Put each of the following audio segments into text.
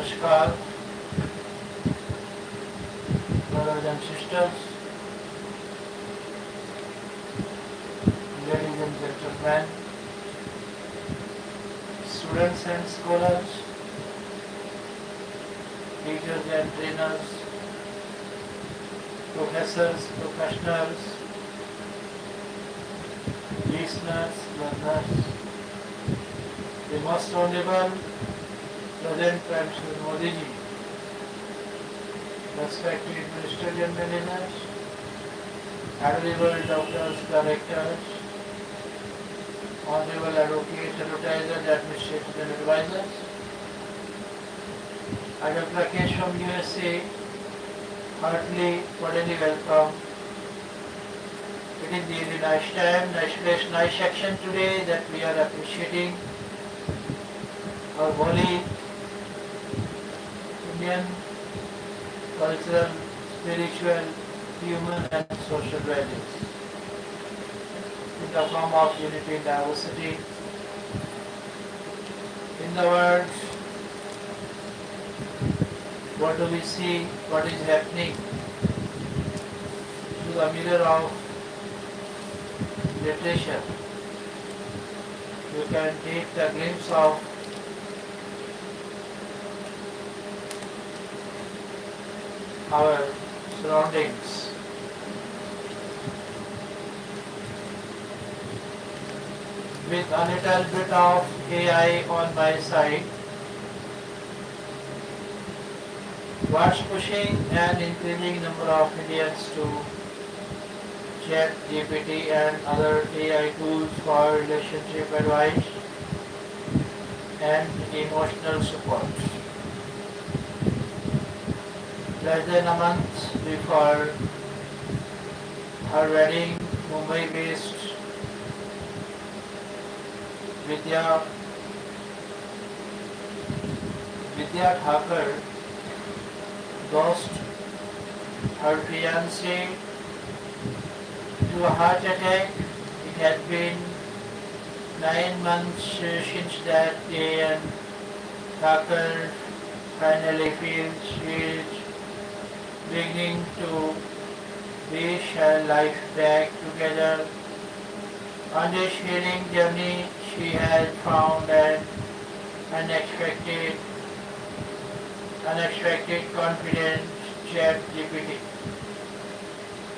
Namaskar, brothers and sisters, ladies and gentlemen, students and scholars, teachers and trainers, professors, professionals, listeners, learners, the most honorable President Prime Minister Modi ji, respected ministerial managers, honorable doctors, directors, honorable advocates, advertisers, administrators and advisors. I, Dr. Rakesh from USA, heartily, cordially welcome. It is really nice time, nice place, nice section today that we are appreciating our holy Indian cultural, spiritual, human and social values in the form of unity and diversity. In the world, what do we see, what is happening through the mirror of literature? You can take the glimpse of our surroundings. With a little bit of AI on my side, what's pushing an increasing number of Indians to chat GPT and other AI tools for relationship advice and emotional support. Less than a month before her wedding, Mumbai-based Vidya Thakur lost her fiancé to a heart attack. It had been 9 months since that day, and Thakur finally feels she is beginning to piece her life back together. On this healing journey, she has found an unexpected confident chat GPT.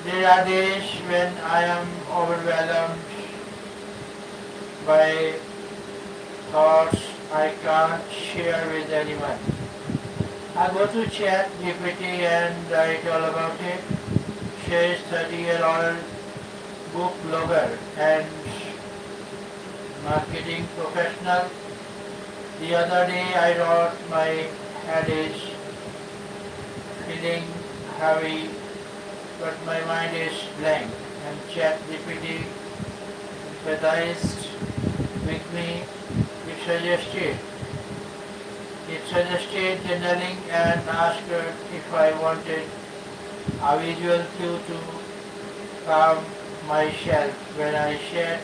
There are days when I am overwhelmed by thoughts I can't share with anyone. I go to chat GPT and write all about it. She is 30-year-old book blogger and marketing professional. The other day I wrote my head is feeling heavy, but my mind is blank, and ChatGPT empathized with me. It suggested journaling and asked if I wanted a visual cue to calm myself when I said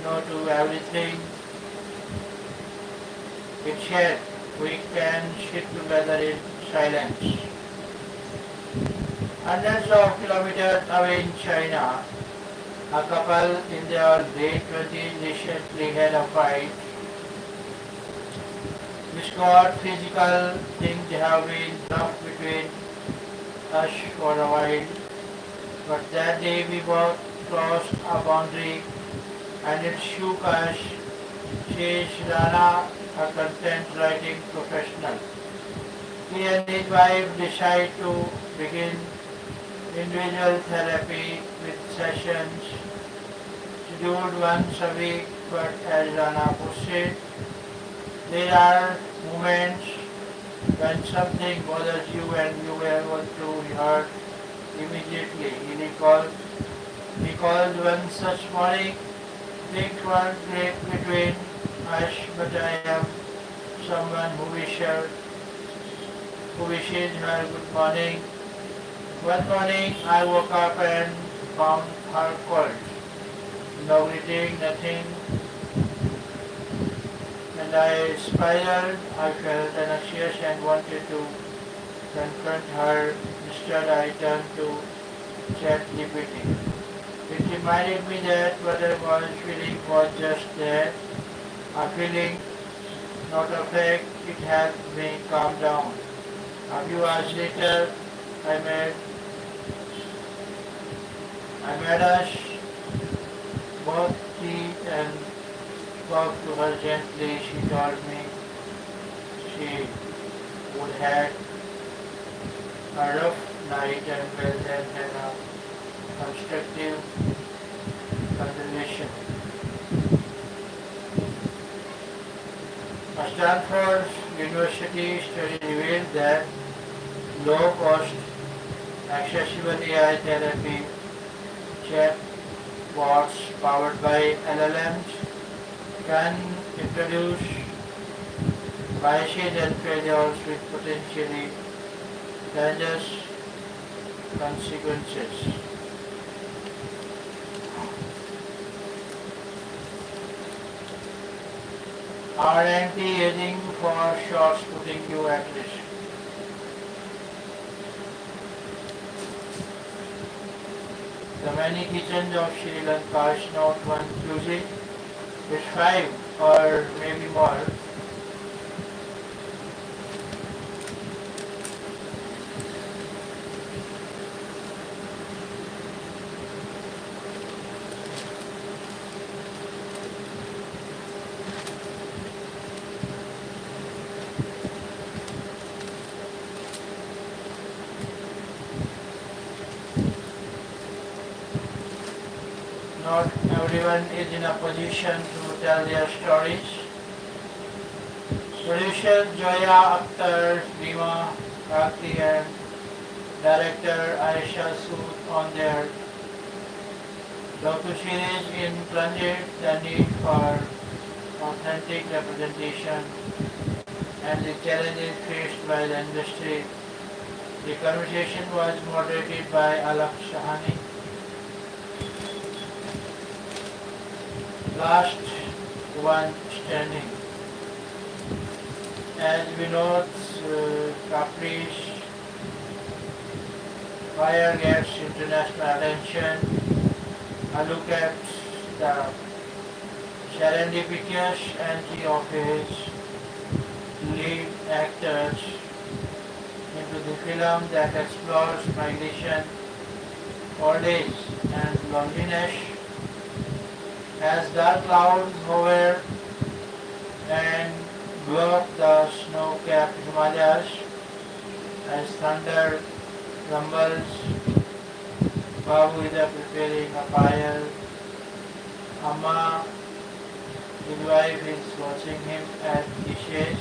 no to everything. It said we can sit together in silence. Hundreds of kilometers away in China, a couple in their late 20s recently had a fight. Which got physical. Things have been rough between us for a while, but that day we both crossed a boundary and it shook us. She is Rana, a content writing professional. He and his wife decided to begin individual therapy with sessions scheduled once a week, but as Rana puts it, there are moments when something bothers you and you want to hurt immediately. He recalls one such morning, things weren't great between us, but I am someone who wishes her good morning. One morning I woke up and found her cold. No greeting, nothing. and I spiraled. I felt anxious and wanted to confront her. Instead, I turned to ChatGPT. It reminded me that what I was feeling was just there, a feeling, not a fact. It helped me calm down. A few hours later, I made us both tea and spoke to her gently. She told me she would had a rough night and well then had a constructive conversation. A Stanford University study revealed that low-cost, accessible AI therapy chatbots powered by LLMs can introduce biases and failures with potentially dangerous consequences. Are anti-aging for shots putting you at risk? The many kitchens of Sri Lanka is not one cuisine, it's five or maybe more. Not everyone is in a position to tell their stories. Producer Joya Akhtar, Rima Kakti and director Aisha Sood on their docu-series in plunged the need for authentic representation and the challenges faced by the industry. The conversation was moderated by Alak Shahani. Last one standing. As we note, Capri's fire gets international attention. A look at the serendipitous entry of his lead actors into the film that explores migration, old age, and loneliness. As dark clouds hover and block the snow-capped Himalayas, as thunder rumbles, Babu is preparing a fire. Amma, his wife, is watching him as he says,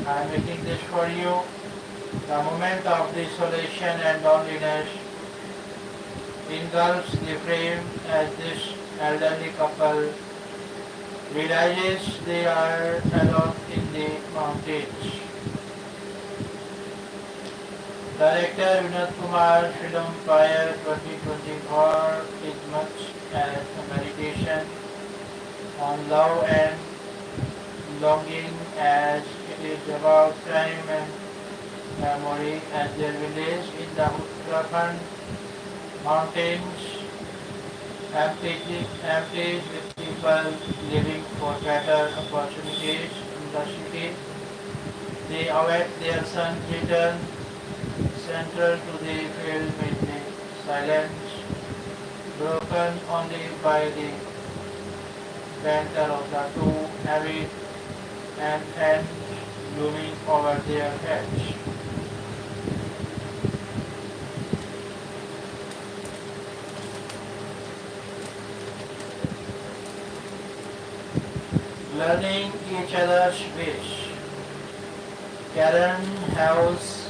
I am making this for you. The moment of desolation and loneliness engulfs the frame as this elderly couple realizes they are alone in the mountains. Director Vinod Kumar film Fire 2024 is much as a meditation on love and longing as it is about time and memory as their village in the Uttarakhand mountains empties with people living for better opportunities in the city. They await their son's return. Central to the film is the silence, broken only by the banter of the two heavy and ends looming over their heads. Learning each other's wish. Karen Howe's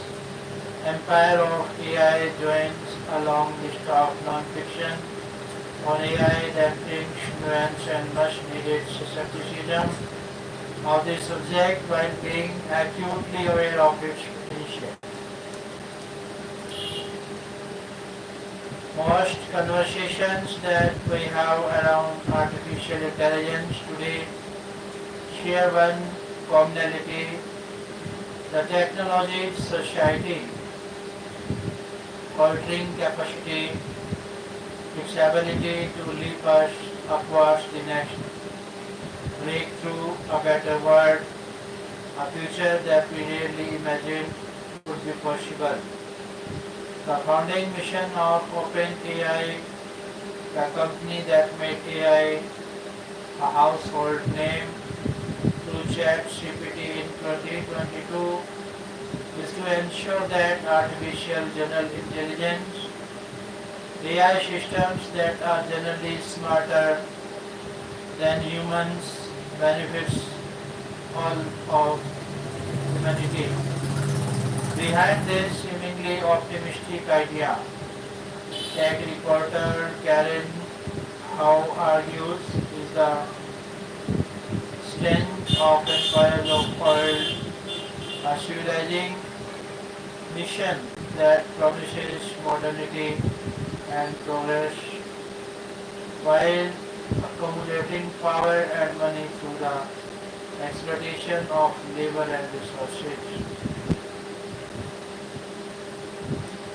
Empire of AI joins a long list of non-fiction on AI that brings nuance and much needed skepticism of the subject while being acutely aware of its potential. Most conversations that we have around artificial intelligence today share one commonality: the technology society, altering capacity, its ability to leap us upwards the next breakthrough, a better world, a future that we rarely imagined would be possible. The founding mission of OpenAI, the company that made AI a household name through ChatGPT in 2022, is to ensure that artificial general intelligence, AI systems that are generally smarter than humans, benefits all of humanity. Behind this seemingly optimistic idea, tech reporter Karen Howe argues, is the strength of empires of world, a civilizing mission that promises modernity and progress while accumulating power and money through the exploitation of labor and resources.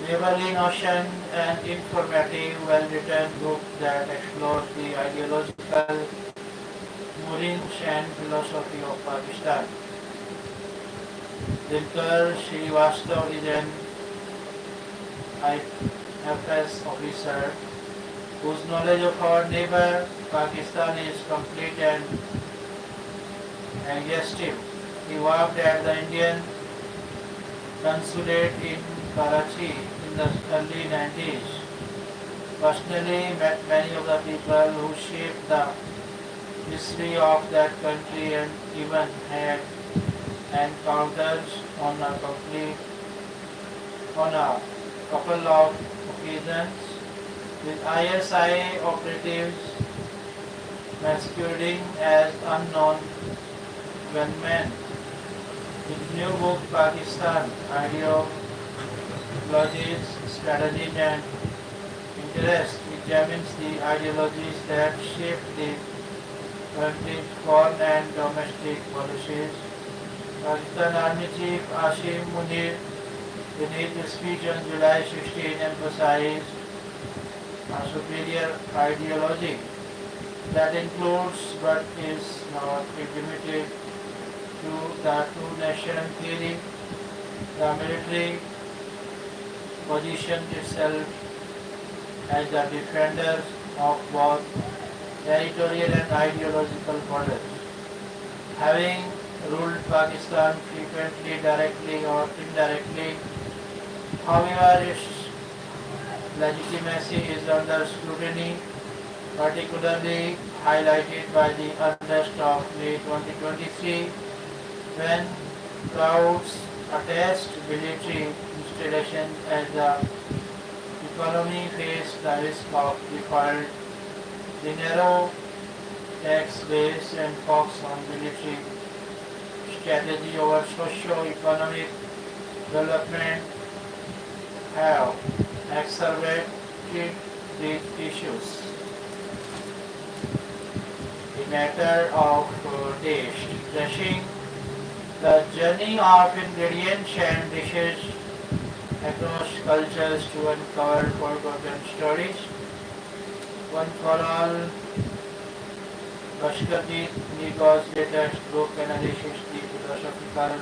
Labor in Ocean, an informative, well-written book that explores the ideological moorings and philosophy of Pakistan. Dilkar Srivastava is an IFS officer whose knowledge of our neighbor Pakistan is complete and exhaustive. He worked at the Indian consulate in Karachi in the early 90s. Personally met many of the people who shaped the history of that country and even had encounters on a couple of occasions with ISI operatives masquerading as unknown gunmen. His new book, Pakistan, Ideologies, Strategies and Interests, examines the ideologies that shape the country's foreign and domestic policies. Pakistan Army Chief Asim Munir, in his speech on July 16, emphasized a superior ideology that includes but is not limited to the two-nation theory. The military positioned itself as the defenders of both territorial and ideological borders. Having ruled Pakistan frequently directly or indirectly, however, its legitimacy is under scrutiny, particularly highlighted by the unrest of May 2023, when crowds attacked military installations as the economy faced the risk of default. The narrow tax base and focus on military strategy over socio-economic development have exacerbated these issues. The matter of taste. Tracing the journey of ingredients and dishes across cultures to uncover forgotten stories. One for all, Bashkati Nigo's latest book analyzes the philosophical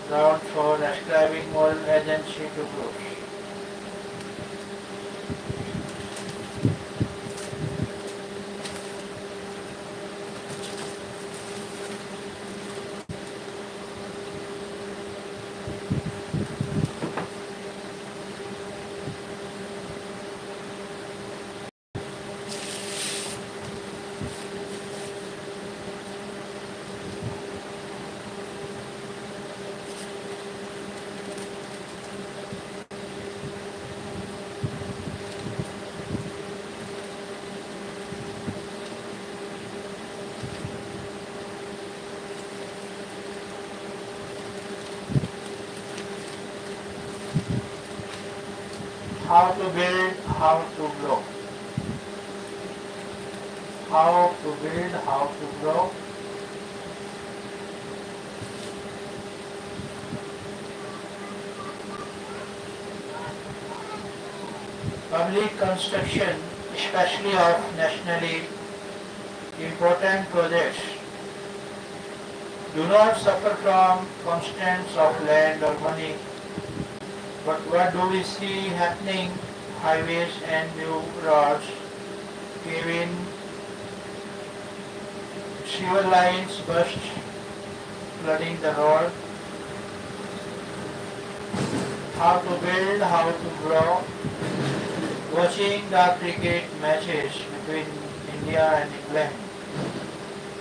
ground for ascribing moral agency to groups. How to build, how to grow. How to build, how to grow. Public construction, especially of nationally important projects, do not suffer from constraints of land or money. But what do we see happening? Highways and new roads, cave-in, sewer lines burst, flooding the road. How to build, how to grow. Watching the cricket matches between India and England,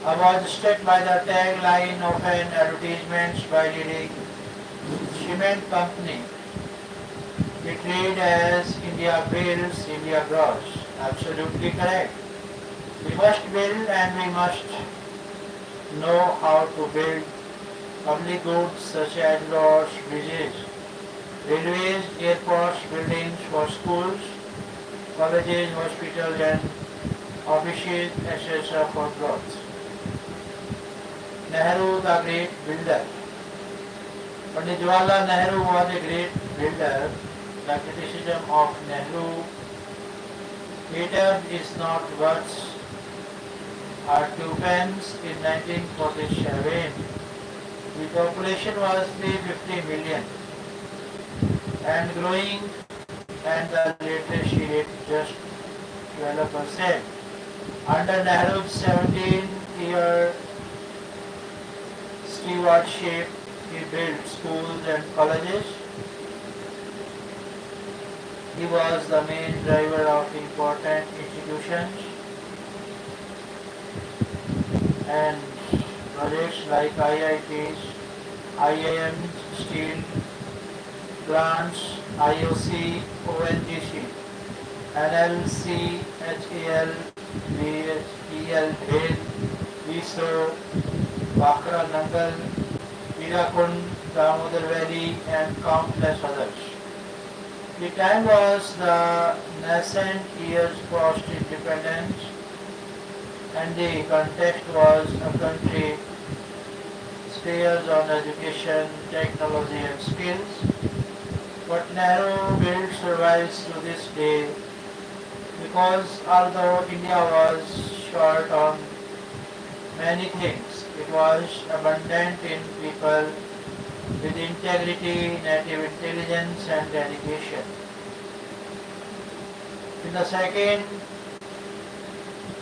I was struck by the tagline of an advertisement by leading cement company. It read as India builds, India grows. Absolutely correct. We must build and we must know how to build public goods such as roads, bridges, railways, airports, buildings for schools, colleges, hospitals and offices, etc. for growth. Nehru, the great builder. Pandit Jawaharlal Nehru was a great builder. The criticism of Nehru later is not words or twopence. In 1947, the population was 350 million and growing, and the literacy rate just 12%. Under Nehru's 17-year stewardship, he built schools and colleges. He was the main driver of important institutions and projects like IITs, IIMs, steel plants, IOC, ONGC, NLC, HAL, BHEL, BHEL, ISRO, Bakra Nangal, Irakund, Damodar Valley and countless others. The time was the nascent years post independence and the context was a country stares on education, technology and skills. But narrow build survives to this day because although India was short on many things, it was abundant in people with integrity, native intelligence and dedication. In the 2nd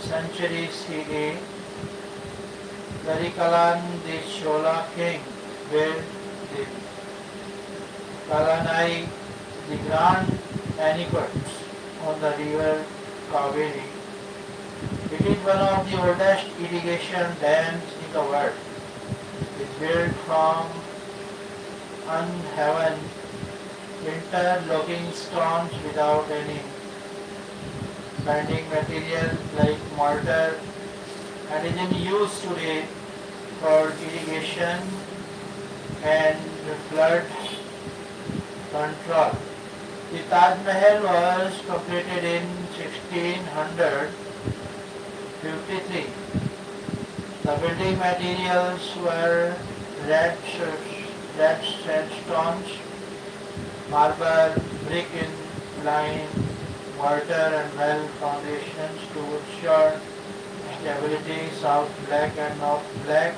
century CE, Karikalan, the Chola king, built the Kalanai, the grand aqueducts on the river Kaveri. It is one of the oldest irrigation dams in the world. It is built from unhewn interlocking stones without any binding material like mortar and is in use today for irrigation and flood control. The Taj Mahal was completed in 1653. The building materials were red sandstones, marble, brick in lime, mortar and well foundations to ensure stability, south black and north black.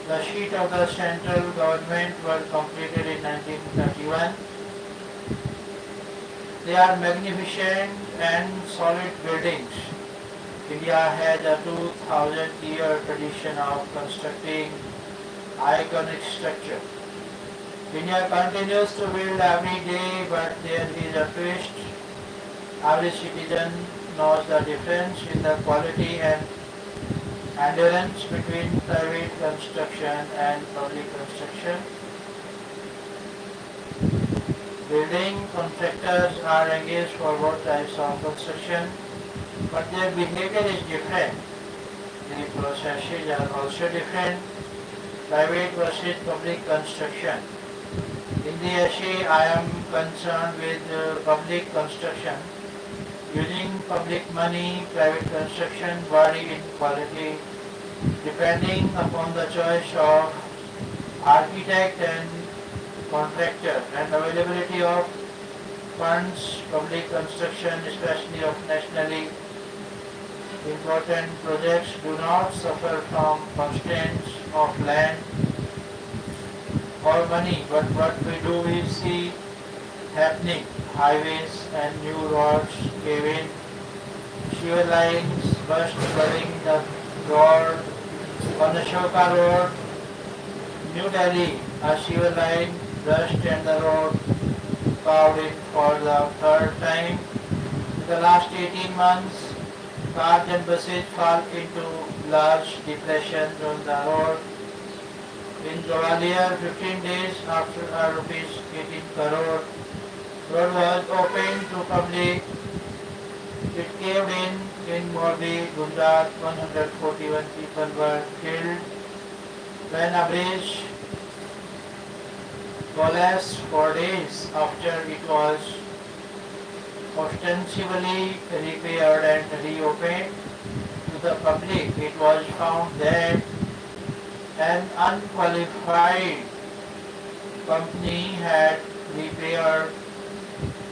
The sheet of the central government were completed in 1931. They are magnificent and solid buildings. India has a 2000-year tradition of constructing iconic structure. India continues to build every day, but there is a twist. Every citizen knows the difference in the quality and endurance between private construction and public construction. Building contractors are engaged for both types of construction, but their behavior is different. The processes are also different. Private versus public construction. In the essay, I am concerned with public construction. Using public money, private construction vary in quality depending upon the choice of architect and contractor and availability of funds public construction, especially of nationally important projects, do not suffer from constraints of land or money. But what we do, we see happening: highways and new roads cave in, sewer lines burst, flooding the road. On Ashoka Road, New Delhi, a sewer line burst and the road carved in for the third time. In the last 18 months, cars and buses fall into large depressions on the road. In Gwalior, 15 days after a rupees 18 crore road was opened to public, it caved in. In Morbi, Gujarat, 141 people were killed when a bridge collapsed 4 days after it was ostensibly repaired and reopened to the public. It was found that an unqualified company had repaired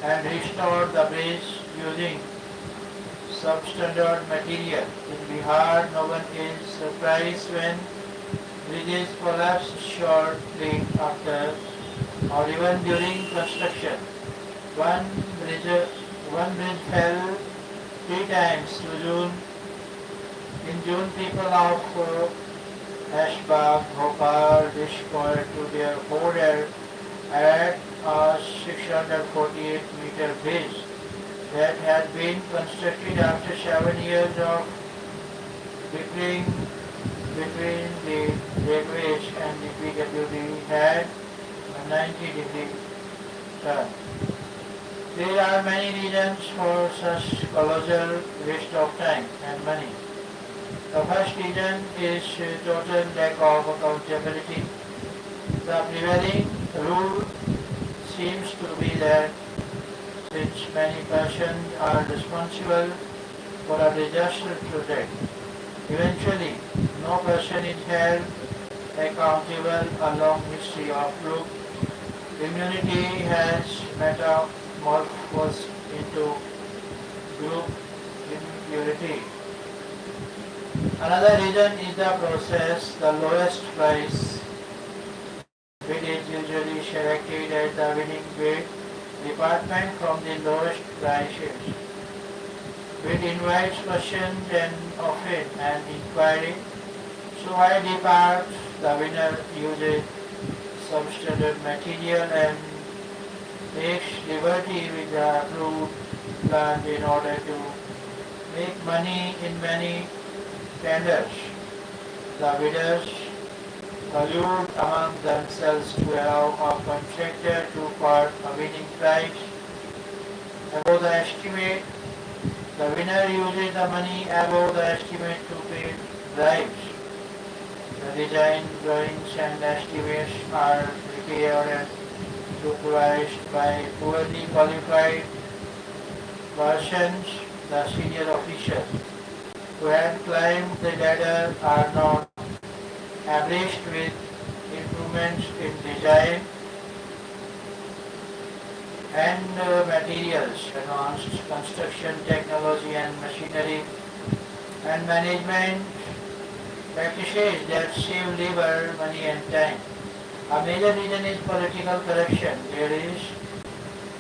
and restored the bridge using substandard material. In Bihar, no one is surprised when bridges collapse shortly after or even during construction. One bridge fell 3 times in June. People of Ashbag, Bhopal discovered to their order at a 648-meter bridge that had been constructed after 7 years of bickering between the railways and the PWD had a 90-degree turn. There are many reasons for such colossal waste of time and money. The first reason is total lack of accountability. The prevailing rule seems to be that since many persons are responsible for a disaster project, eventually no person is held accountable. A long history of group immunity has metamorphosed into group impunity. Another reason is the process. The lowest price bid is usually selected as the winning bid department from the lowest prices. Bid invites questions and often an inquiry. So I depart, the winner uses substandard material and takes liberty with the approved plant in order to make money in many tenders. The bidders collude among themselves to allow a contractor to quote a winning price above the estimate. The winner uses the money above the estimate to pay bribes. The design drawings and estimates are prepared and supervised by poorly qualified persons. The senior officials who had climbed the ladder are not abreast with improvements in design and materials, advanced construction technology and machinery, and management practices that save labor, money and time. A major reason is political corruption. There is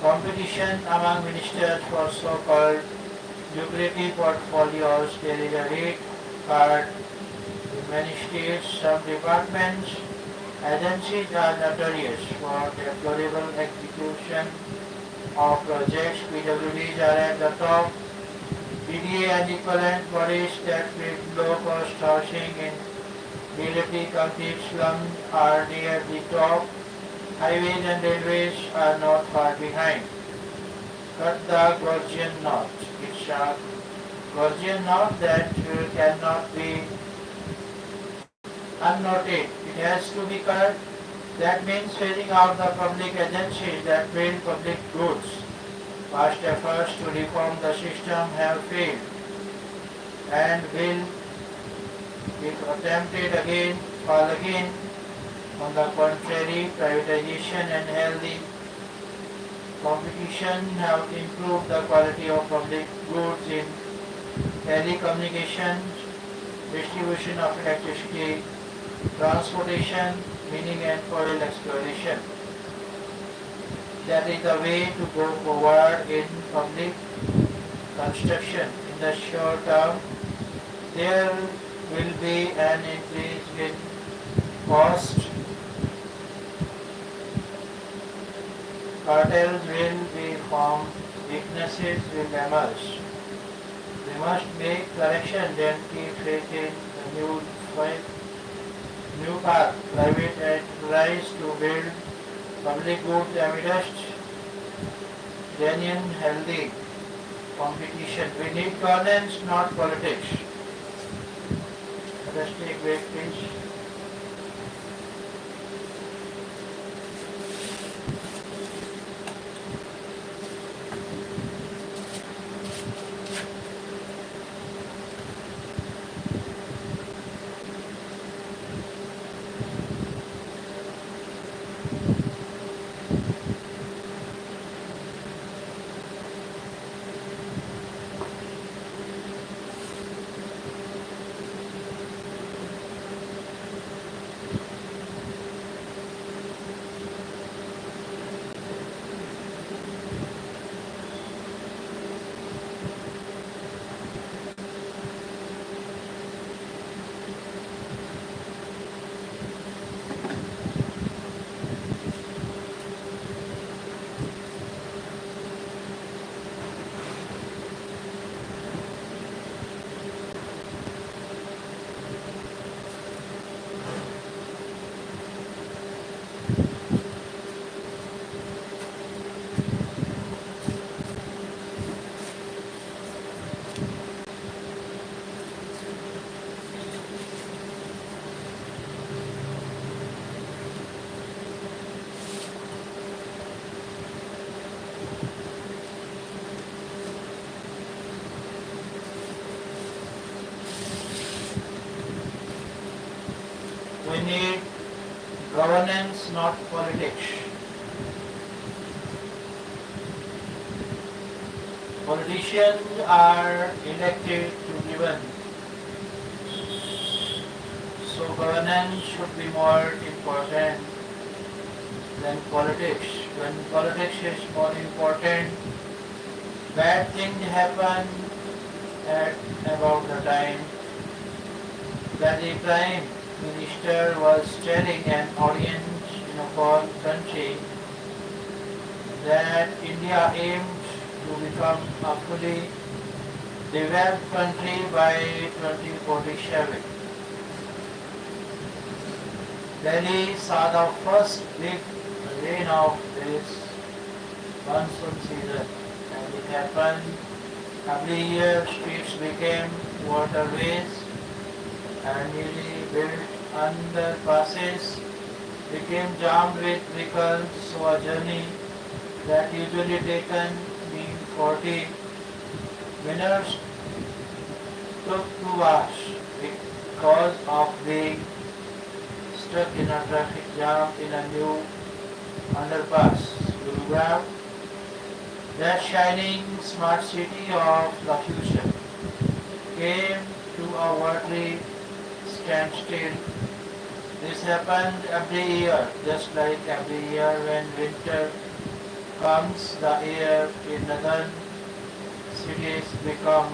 competition among ministers for so-called lucrative portfolios. There is a rate card in many states. Some departments, agencies are notorious for deplorable execution of projects. PWDs are at the top. PDA and equivalent bodies that build low-cost housing in relatively complete slums are near the top. Highways and railways are not far behind. But the Gorgian knot. It's a Gorgian knot that cannot be unnoted. It has to be cut. That means phasing out the public agencies that build public goods. Past efforts to reform the system have failed, and will, if attempted again, fall again. On the contrary, privatization and healthy Competition have improved the quality of public goods in telecommunications, distribution of electricity, transportation, mining and oil exploration. That is the way to go forward in public construction. In the short term, there will be an increase in cost. Cartels will be formed, weaknesses will emerge. We must make corrections and keep faith in the new path. Private enterprise to build public goods amidst genuine healthy competition. We need governance, not politics. Let us take a break, please. We need governance, not politics. Politicians are elected to govern, so governance should be more important than politics. When politics is more important, bad things happen at about the time that the Prime Minister was telling an audience in a foreign country that India aims to become a fully developed country by 2047. Delhi saw the first big rain of this monsoon season, and it happened every year. Streets became waterways and newly built underpasses became jammed with vehicles, so a journey that usually taken me 40 minutes took 2 hours because of being stuck in a traffic jam in a new underpass. Gurugram, that shining smart city of the future, came to a watery standstill. This happened every year, just like every year when winter comes, the air in northern cities becomes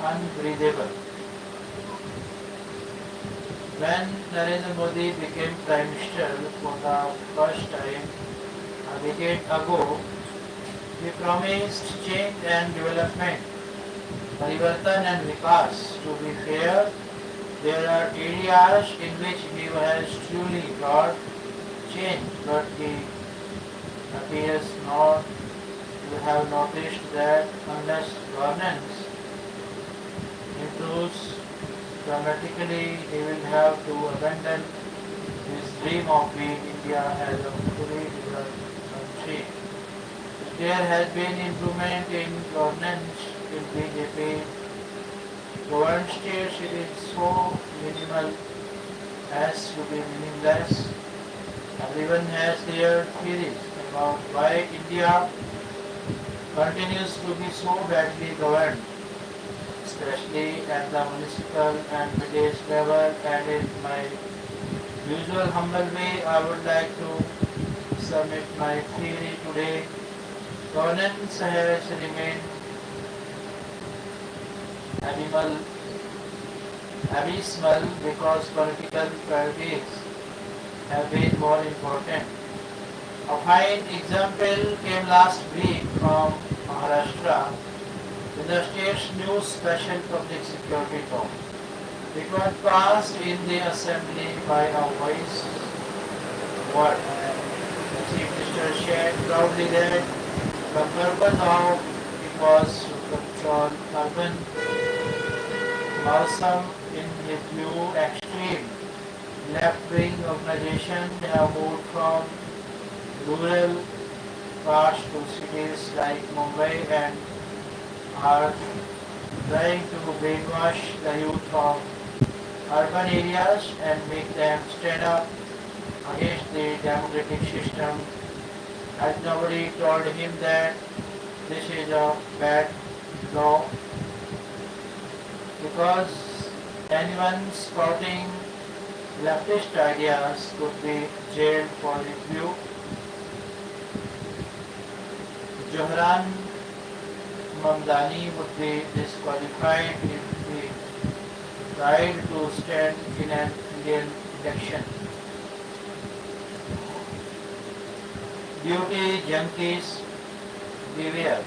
unbreathable. When Narendra Modi became Prime Minister for the first time a decade ago, he promised change and development, Parivartan and Vikas. To be fair, there are areas in which he has truly brought change, but he appears not to have noticed that unless governance improves dramatically, he will have to abandon his dream of being India as a fully developed country. If there has been improvement in governance in BJP governed states, it is so minimal as to be meaningless. Everyone has their theories and about why India continues to be so badly governed, especially at the municipal and village level, and in my usual humble way, I would like to submit my theory today. Governance has remained animal abysmal because political priorities have been more important. A fine example came last week from Maharashtra with the state's new special public security law. It was passed in the assembly by a voice vote. The Chief Minister shared proudly that the purpose of it was to control urban Malsum in his view extreme left-wing organizations have moved from rural parts to cities like Mumbai and are trying to brainwash the youth of urban areas and make them stand up against the democratic system. As nobody told him that this is a bad law, because anyone spouting leftist ideas could be jailed for his view. Johran Mamdani would be disqualified if he tried to stand in an Indian election. Beauty junkies beware.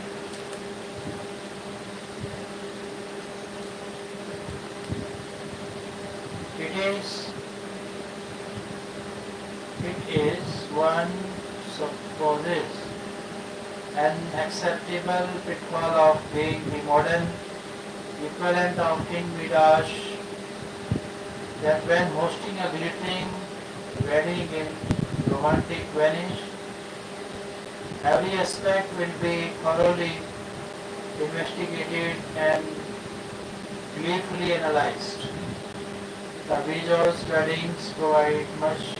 It is one supposes an acceptable pitfall of being the modern equivalent of King Midas, that when hosting a glittering wedding in romantic Venice, every aspect will be thoroughly investigated and gleefully analyzed. The Bezos weddings provide much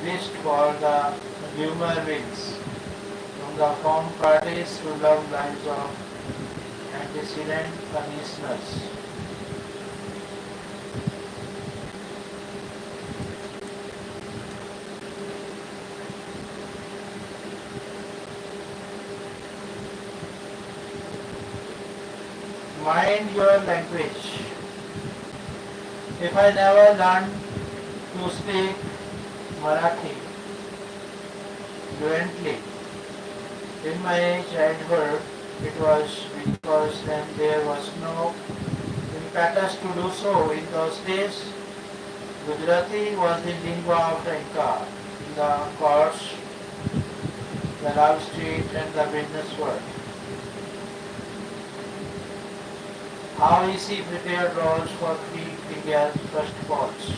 list for the humor wings, from the home parties to love lives of antecedent commissioners. Mind your language. If I never learned to speak Marathi fluently in my childhood, it was because then there was no impetus to do so. In those days, Gujarati was the lingua franca in the courts, the love street and the business world. How easy prepared roles for India's first faults.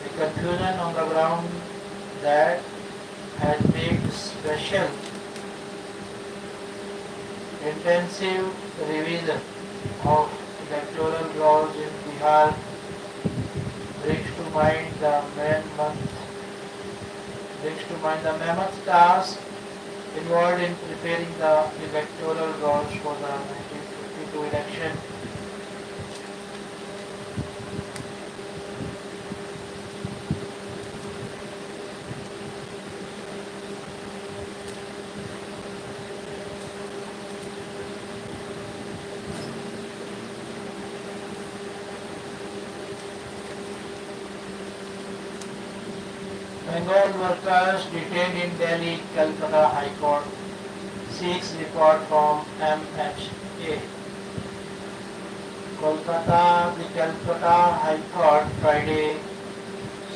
The confusion on the ground that has made special intensive revision of electoral laws in Bihar brings to mind the mammoth task involved in preparing the electoral laws for the 1952 election. Bengal workers detained in Delhi, Calcutta High Court seeks report from MHA. Kolkata, the Calcutta High Court Friday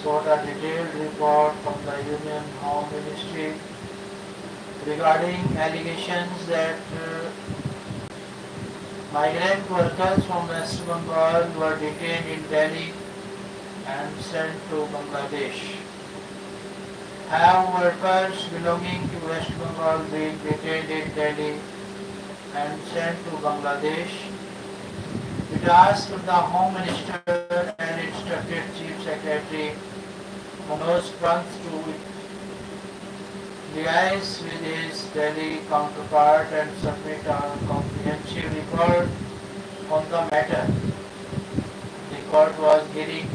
sought a detailed report from the Union Home Ministry regarding allegations that migrant workers from West Bengal were detained in Delhi and sent to Bangladesh. Have workers belonging to West Bengal been detained in Delhi and sent to Bangladesh? It asked the Home Minister and instructed Chief Secretary Manoj Pant to liaise with his Delhi counterpart and submit a comprehensive report on the matter. The court was hearing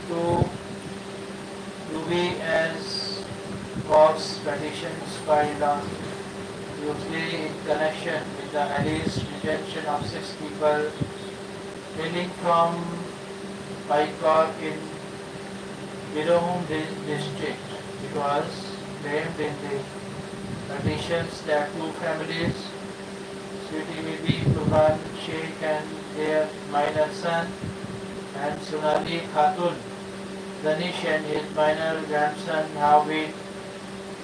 to as Bob's petitions filed on usually in connection with the alleged detention of 6 people hailing from Paikor in Birahum district. It was claimed in the petitions that two families, Sweetie Bibi Tuhan Sheikh and their minor son, and Sunali Khatun Danish and his minor grandson have been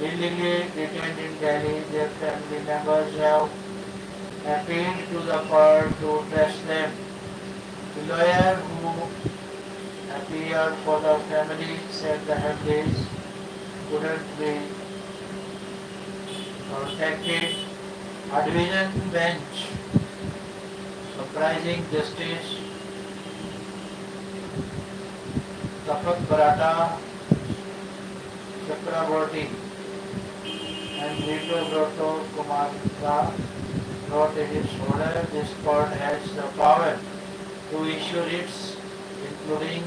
illegally detained in Delhi. Their family members have appealed to the court to trust them. The lawyer who appeared for the family said the families couldn't be protected. A division bench comprising Justice Tapak Barata Chakraborty and Vito Broto Kumara wrote in its order, this court has the power to issue writs, including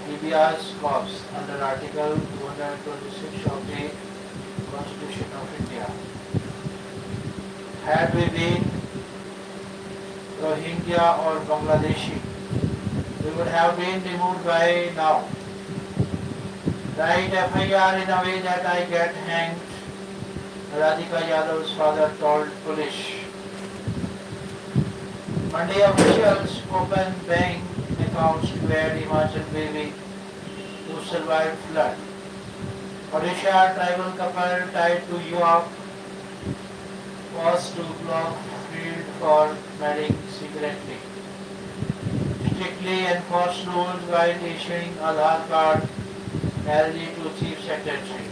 habeas corpus under Article 226 of the Constitution of India. Had we been Rohingya or Bangladeshi, we would have been removed by now. Write FIR in a way that I get hanged, Radhika Yadav's father told police. Monday officials opened bank accounts to aid Himachal baby who survived flood. Odisha tribal couple tied to York was to block field for marrying secretly. Strictly enforce rules while issuing Aadhaar card marriage to Chief Secretary.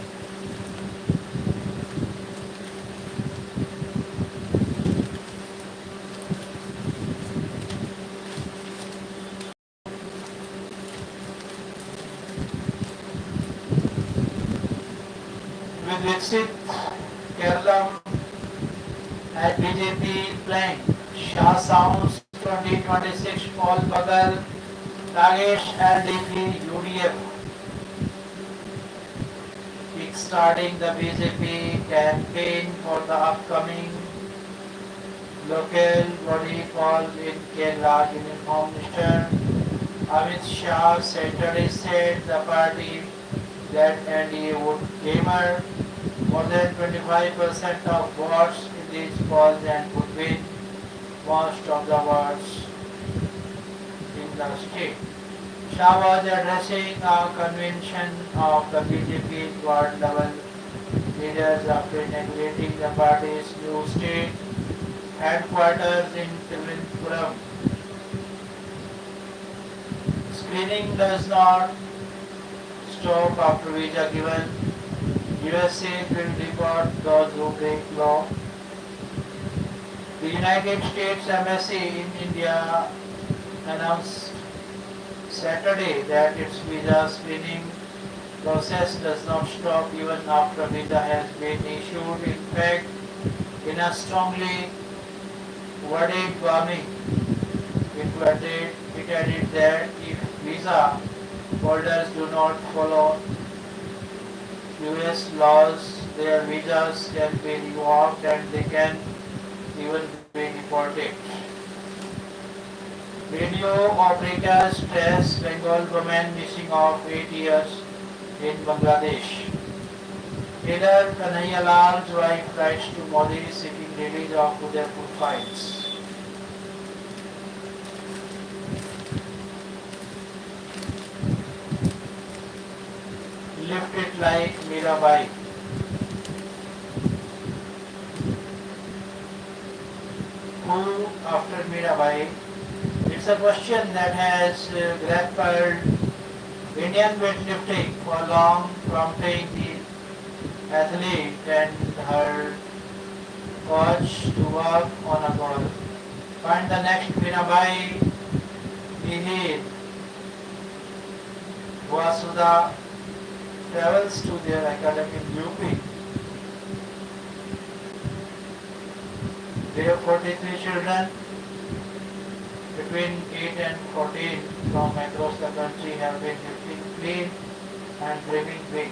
With Viksit Kerala at BJP playing Shah Sounds 2026 Paul Bagal Nagesh LDP UDF kickstarting the BJP campaign for the upcoming local body poll in Kerala. Union Home Minister Amit Shah Saturday said the party that NDA would gamer more than 25% of votes in these polls and would win most of the votes in the state. Shah was addressing a convention of the BJP ward level leaders after inaugurating the party's new state headquarters in Trivandrum. Screening does not stop after visa given. USA will deport those who break law. The United States Embassy in India announced Saturday that its visa screening process does not stop even after visa has been issued. In fact, in a strongly worded warning, it added that if visa holders do not follow US laws, their visas can be revoked and they can even be deported. Radio operators trace Bengal woman missing of 8 years in Bangladesh. Tailor Kanhaiya Lal's wife writes to Modi seeking release of Udaipur files. Lift it like Mirabai. Who after Mirabai? It's a question that has grappled Indian weightlifting for long, prompting the athlete and her coach to work on a goal. Find the next Mirabai Mihir Vasuda travels to their academy in UP. They have 43 children between 8 and 14 from across the country have been lifting clean and dreaming big.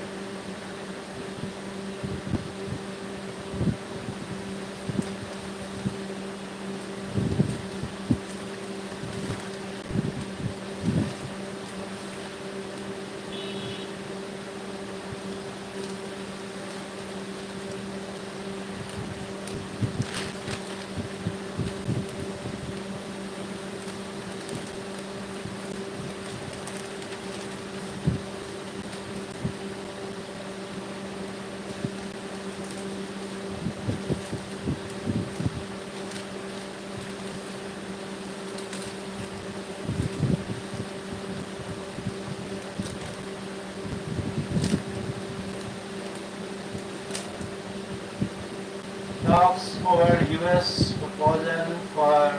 Talks over US proposal for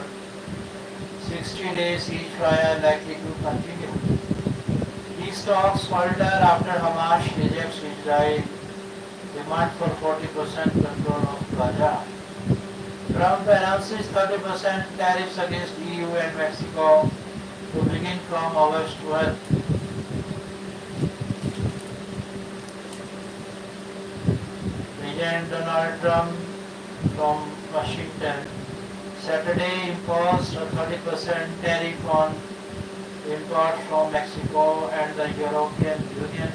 60 days ceasefire likely to continue. These talks falter after Hamas rejects Israel's demand for 40% control of Gaza. Trump announces 30% tariffs against EU and Mexico to begin from August 12. President Donald Trump from Washington Saturday imposed a 30% tariff on imports from Mexico and the European Union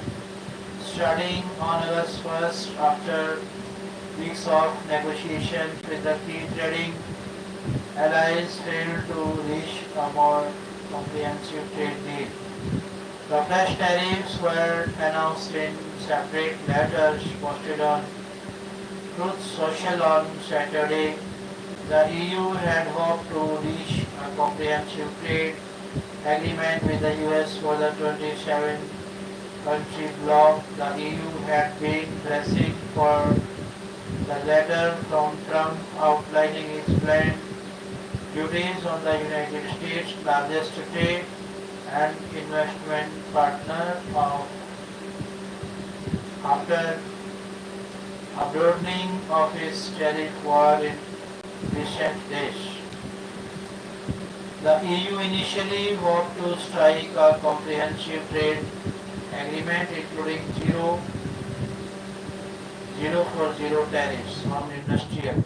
starting on August 1st after weeks of negotiations with the key trading allies failed to reach a more comprehensive trade deal. The fresh tariffs were announced in separate letters posted on Truth Social on Saturday. The EU had hoped to reach a comprehensive trade agreement with the US for the 27 country bloc. The EU had been pressing for the letter from Trump outlining its planned duties on the United States, largest trade and investment partner after a broadening of its tariff war in recent days. The EU initially hoped to strike a comprehensive trade agreement including zero for zero tariffs on industrial